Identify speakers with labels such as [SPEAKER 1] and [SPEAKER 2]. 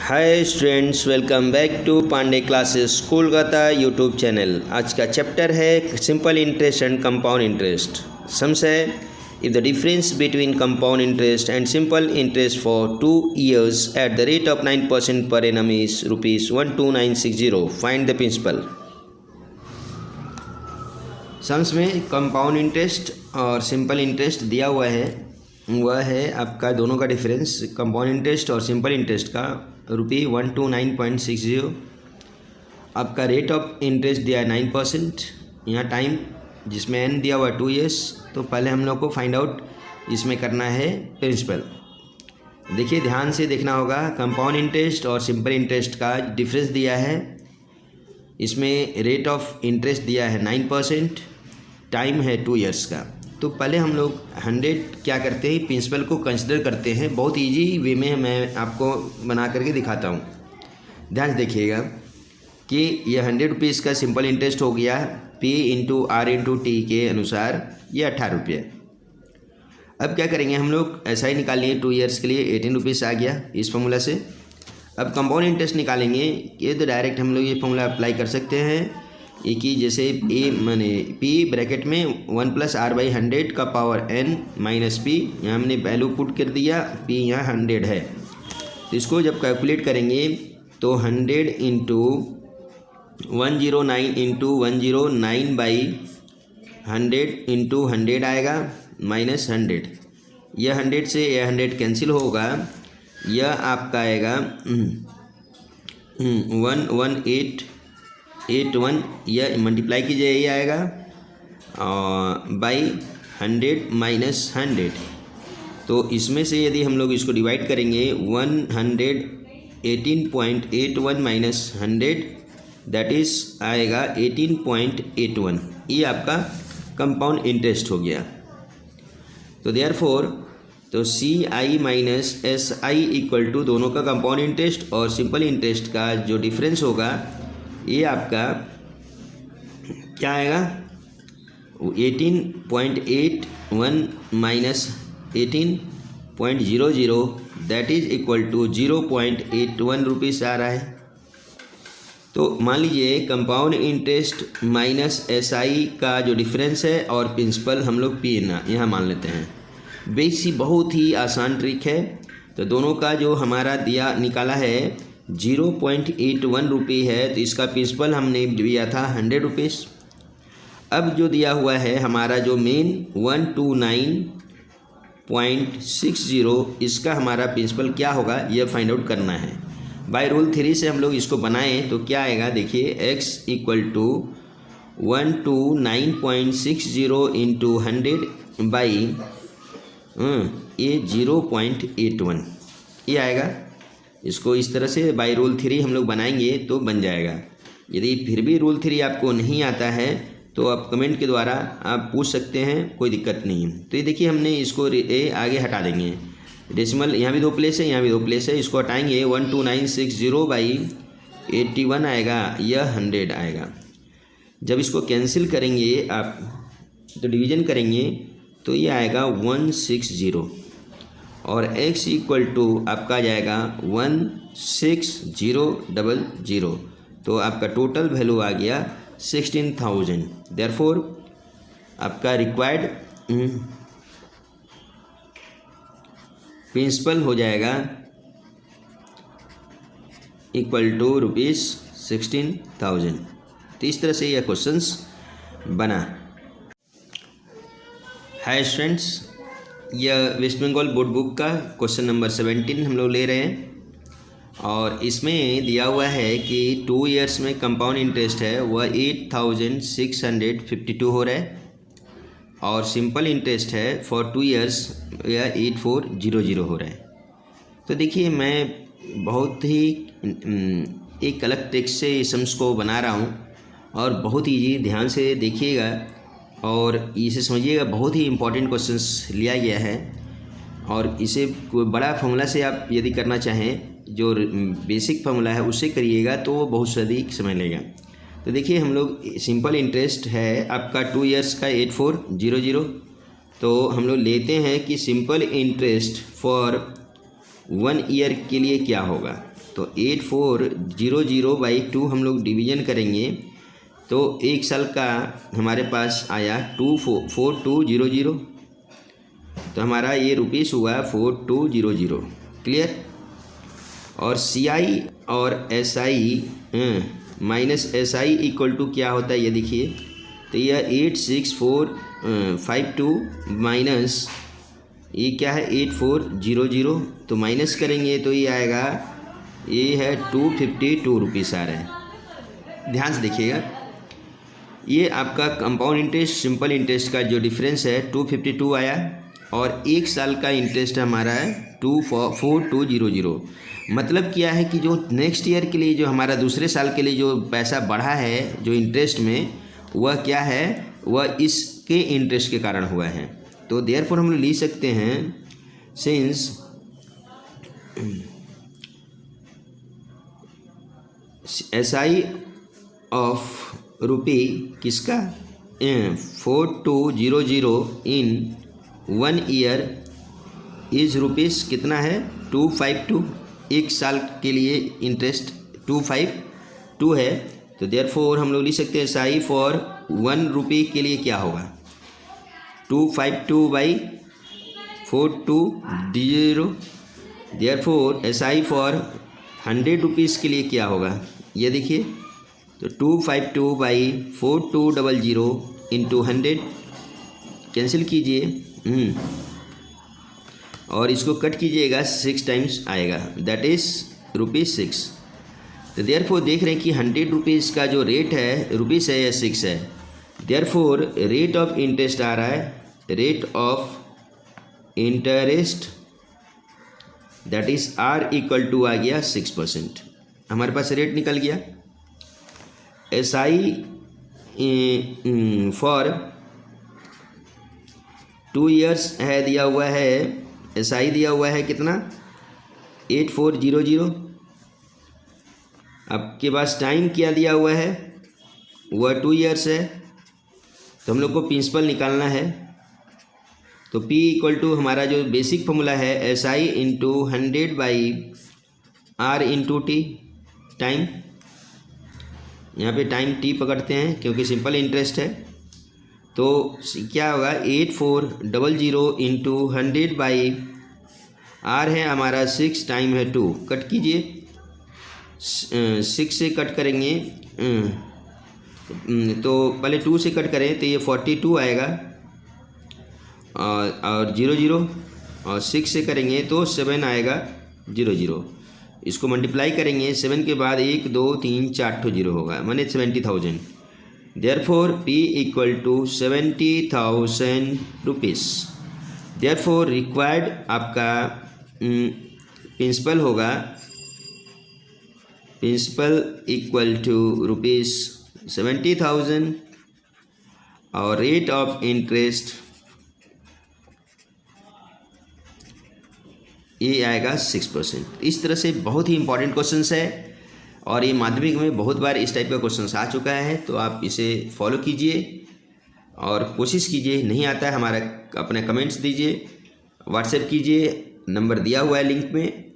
[SPEAKER 1] Hi students, welcome back to Pandey classes Kolkata YouTube channel. आज का chapter है simple interest and compound interest. Sums है if the difference between compound interest and simple interest for 2 years at the rate of 9% per annum is ₹12960, find the principal. Sums में compound interest और simple interest दिया हुआ है, वह है आपका दोनों का डिफरेंस, कंपाउंड इंटरेस्ट और सिंपल इंटरेस्ट का ₹129.60। आपका रेट ऑफ इंटरेस्ट दिया है 9%, यहाँ टाइम जिसमें n दिया हुआ 2 years। तो पहले हम लोग को फाइंड आउट इसमें करना है प्रिंसिपल। देखिए ध्यान से देखना होगा, कंपाउंड इंटरेस्ट और सिंपल इंटरेस्ट का डिफरेंस दिया है, इसमें रेट ऑफ इंटरेस्ट दिया है 9%, टाइम है 2 years का। तो पहले हम लोग 100 क्या करते हैं, प्रिंसिपल को कंसिडर करते हैं। बहुत इजी वे में मैं आपको बना करके दिखाता हूँ, ध्यान से देखिएगा कि यह 100 रुपीज़ का सिंपल इंटरेस्ट हो गया P into R into T के अनुसार ये 18 रुपये। अब क्या करेंगे हम लोग, ऐसा ही निकालिए 2 years के लिए 18 रुपीज़ आ गया इस फॉर्मूला से। अब कंपाउंड इंटरेस्ट निकालेंगे, ये तो डायरेक्ट हम लोग ये फॉर्मूला अप्लाई कर सकते हैं कि जैसे ए माने P ब्रैकेट में 1 + R/100 का पावर n माइनस P, यहाँ हमने वैल्यू पुट कर दिया, P यहाँ 100 है। तो इसको जब कैलकुलेट करेंगे तो 100 इंटू 109 इंटू 109/100 इंटू 100 आएगा माइनस 100। यह 100 से यह 100 कैंसिल होगा, यह आपका आएगा 11881, यह मल्टीप्लाई कीजिए, ये आएगा बाई 100 माइनस 100। तो इसमें से यदि हम लोग इसको डिवाइड करेंगे 118.81 माइनस 100 दैट इज़ आएगा 18.81। ये आपका कंपाउंड इंटरेस्ट हो गया। तो देयरफॉर तो CI minus SI equal to दोनों का कंपाउंड इंटरेस्ट और सिंपल इंटरेस्ट का जो डिफरेंस होगा, ये आपका क्या आएगा 18.81 minus 18.00 that is equal to 0.81 rupees आ रहा है। तो मान लीजिए कंपाउंड इंटरेस्ट माइनस SI का जो डिफरेंस है और प्रिंसिपल हम लोग P यहाँ मान लेते हैं। बेसिक बहुत ही आसान ट्रिक है। तो दोनों का जो हमारा दिया निकाला है 0.81 रुपये है, तो इसका प्रिंसिपल हमने दिया था 100 रुपीज़। अब जो दिया हुआ है हमारा जो मेन 129.60, इसका हमारा प्रिंसिपल क्या होगा यह फाइंड आउट करना है। बाय रूल 3 से हम लोग इसको बनाएं तो क्या आएगा, देखिए x equal to 129.60 into 100 by ये 0.81 ये आएगा। इसको इस तरह से बाय रूल 3 हम लोग बनाएंगे तो बन जाएगा। यदि फिर भी रूल 3 आपको नहीं आता है तो आप कमेंट के द्वारा आप पूछ सकते हैं, कोई दिक्कत नहीं है। तो ये देखिए हमने इसको आगे हटा देंगे, डेसिमल यहाँ भी 2 प्लेस है, यहाँ भी 2 प्लेस है, इसको हटाएंगे 12960/81 आएगा, यह 100 आएगा। जब इसको कैंसिल करेंगे आप तो डिवीज़न करेंगे तो ये आएगा 160 और x इक्वल टू आपका आ जाएगा 16000। तो आपका टोटल वैल्यू आ गया 16,000। देयरफॉर आपका रिक्वायर्ड प्रिंसिपल हो जाएगा इक्वल टू ₹16,000। तो इस तरह से यह क्वेश्चंस बना। हाय स्टूडेंट्स, यह वेस्ट बंगाल बोर्ड बुक का क्वेश्चन नंबर 17 हम लोग ले रहे हैं और इसमें दिया हुआ है कि 2 years में कंपाउंड इंटरेस्ट है वह 8652 हो रहा है और सिंपल इंटरेस्ट है फॉर 2 years यह 8400 हो रहा है। तो देखिए मैं बहुत ही एक अलग ट्रिक से सम्स को बना रहा हूँ और बहुत ही ध्यान से देखिएगा और इसे समझिएगा। बहुत ही इंपॉर्टेंट क्वेश्चंस लिया गया है और इसे कोई बड़ा फॉर्मूला से आप यदि करना चाहें, जो बेसिक फार्मूला है उससे करिएगा तो वो बहुत अधिक समय लेगा। तो देखिए हम लोग सिंपल इंटरेस्ट है आपका 2 years का 8400, तो हम लोग लेते हैं कि सिंपल इंटरेस्ट फॉर 1 year के लिए क्या होगा। तो 8400/2 हम लोग डिवीजन करेंगे तो एक साल का हमारे पास आया 4200। तो हमारा ये रुपीस हुआ 4200। क्लियर। और CI और SI minus SI equal to क्या होता है ये देखिए। तो यह 86452 माइनस ये क्या है 8400। तो माइनस करेंगे तो ये आएगा, ये है 252 रुपीस आ रहा है। ध्यान से देखिएगा, ये आपका कंपाउंड इंटरेस्ट सिंपल इंटरेस्ट का जो डिफरेंस है 252 आया और एक साल का इंटरेस्ट हमारा है 4200। मतलब क्या है कि जो नेक्स्ट ईयर के लिए जो हमारा दूसरे साल के लिए जो पैसा बढ़ा है जो इंटरेस्ट में, वह क्या है, वह इसके इंटरेस्ट के कारण हुआ है। तो देयरफॉर हम लोग लिख सकते हैं सिंस SI ऑफ रुपी किसका 4200 इन 1 ईयर इज रुपीस कितना है 252। एक साल के लिए इंटरेस्ट 252 है। तो देयरफॉर हम लोग लिख सकते हैं SI फॉर 1 रुपी के लिए क्या होगा 252/4200। देयरफॉर SI फॉर 100 रुपीज़ के लिए क्या होगा ये देखिए। तो 252/4200 इंटू 100 कैंसिल कीजिए और इसको कट कीजिएगा 6 टाइम्स आएगा, दैट इज़ ₹6। तो देयरफॉर देख रहे हैं कि 100 रुपीज़ का जो रेट है रुपीस है या 6 है। देयरफॉर रेट ऑफ इंटरेस्ट आ रहा है, rate of interest that is R equal to आ गया 6%। हमारे पास रेट निकल गया। SI फॉर 2 ईयर्स है दिया हुआ है, SI दिया हुआ है कितना 8400। आपके पास टाइम क्या दिया हुआ है, वह 2 ईयर्स है। तो हम लोग को प्रिंसिपल निकालना है। तो P इक्वल टू हमारा जो बेसिक फॉर्मूला है SI into 100/R into T time. यहाँ पे टाइम T पकड़ते हैं क्योंकि सिंपल इंटरेस्ट है। तो क्या होगा 8400 इंटू 100/R है हमारा 6, टाइम है 2, कट कीजिए 6 से कट करेंगे तो पहले 2 से कट करें तो ये 42 आएगा और 00 और 6 से करेंगे तो 7 आएगा 00। इसको मल्टीप्लाई करेंगे 7 के बाद 1 2 3 4 ठो 0 होगा, माने 70,000। Therefore P equal to 70,000 rupees. Therefore required आपका प्रिंसिपल होगा, प्रिंसिपल इक्वल टू ₹70,000 और रेट ऑफ इंटरेस्ट ये आएगा 6%। इस तरह से बहुत ही इंपॉर्टेंट क्वेश्चंस है और ये माध्यमिक में बहुत बार इस टाइप का क्वेश्चंस आ चुका है। तो आप इसे फॉलो कीजिए और कोशिश कीजिए, नहीं आता है हमारा अपने कमेंट्स दीजिए, व्हाट्सएप कीजिए, नंबर दिया हुआ है लिंक में।